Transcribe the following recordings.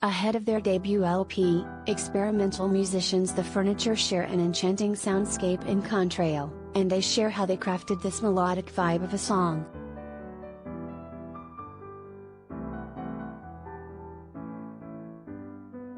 Ahead of their debut LP, experimental musicians The Furniture share an enchanting soundscape in Kontrail, and they share how they crafted this melodic vibe of a song.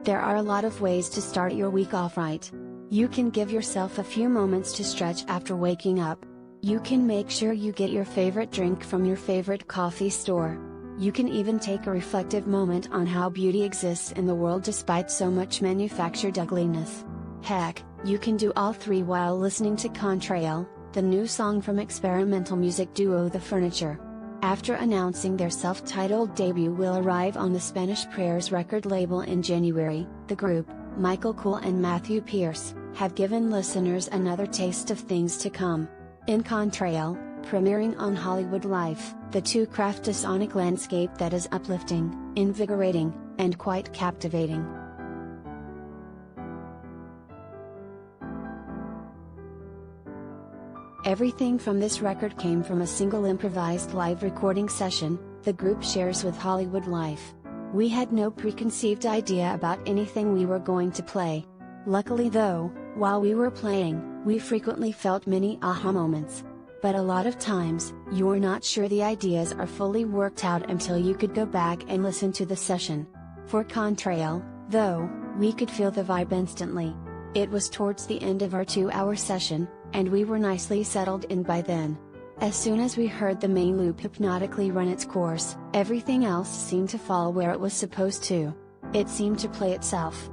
There are a lot of ways to start your week off right. You can give yourself a few moments to stretch after waking up. You can make sure you get your favorite drink from your favorite coffee store. You can even take a reflective moment on how beauty exists in the world despite so much manufactured ugliness. Heck, you can do all three while listening to Kontrail, the new song from experimental music duo The Furniture. After announcing their self-titled debut will arrive on the Spanish Prayers record label in January, the group, Kuhl and Matthew Pierce, have given listeners another taste of things to come. In Kontrail, premiering on HollywoodLife, the two craft a sonic landscape that is uplifting, invigorating, and quite captivating. Everything from this record came from a single improvised live recording session, the group shares with HollywoodLife. We had no preconceived idea about anything we were going to play. Luckily though, while we were playing, we frequently felt many aha moments. But a lot of times, you're not sure the ideas are fully worked out until you could go back and listen to the session. For Kontrail, though, we could feel the vibe instantly. It was towards the end of our 2-hour session, and we were nicely settled in by then. As soon as we heard the main loop hypnotically run its course, everything else seemed to fall where it was supposed to. It seemed to play itself.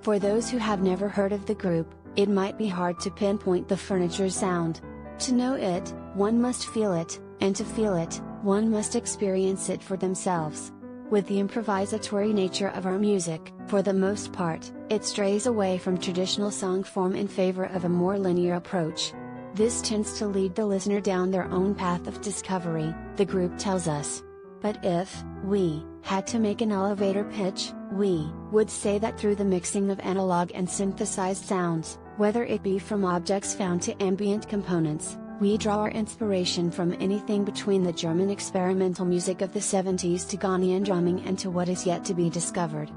For those who have never heard of the group, it might be hard to pinpoint The Furniture's sound. To know it, one must feel it, and to feel it, one must experience it for themselves. With the improvisatory nature of our music, for the most part, it strays away from traditional song form in favor of a more linear approach. This tends to lead the listener down their own path of discovery, the group tells us. But if we had to make an elevator pitch, we would say that through the mixing of analog and synthesized sounds, whether it be from objects found to ambient components, we draw our inspiration from anything between the German experimental music of the 70s to Ghanaian drumming and to what is yet to be discovered.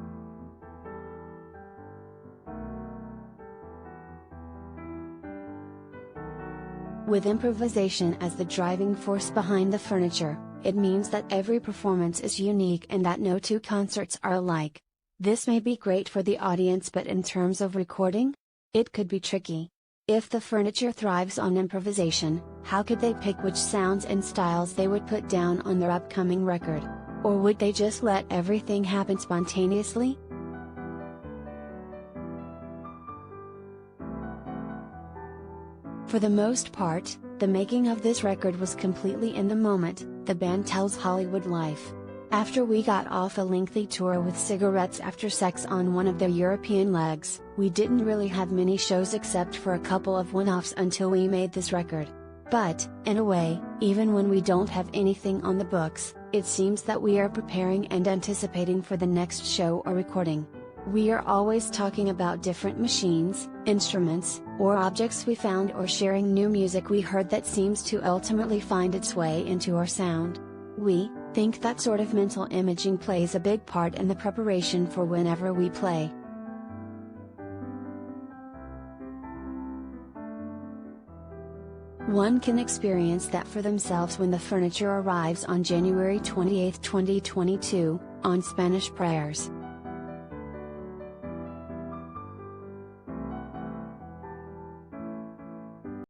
With improvisation as the driving force behind The Furniture, it means that every performance is unique and that no two concerts are alike. This may be great for the audience, but in terms of recording, it could be tricky. If The Furniture thrives on improvisation, how could they pick which sounds and styles they would put down on their upcoming record? Or would they just let everything happen spontaneously? For the most part, the making of this record was completely in the moment, the band tells HollywoodLife. After we got off a lengthy tour with Cigarettes After Sex on one of their European legs, we didn't really have many shows except for a couple of one-offs until we made this record. But, in a way, even when we don't have anything on the books, it seems that we are preparing and anticipating for the next show or recording. We are always talking about different machines, instruments, or objects we found, or sharing new music we heard that seems to ultimately find its way into our sound. We think that sort of mental imaging plays a big part in the preparation for whenever we play. One can experience that for themselves when The Furniture arrives on January 28, 2022, on Spanish Prayers.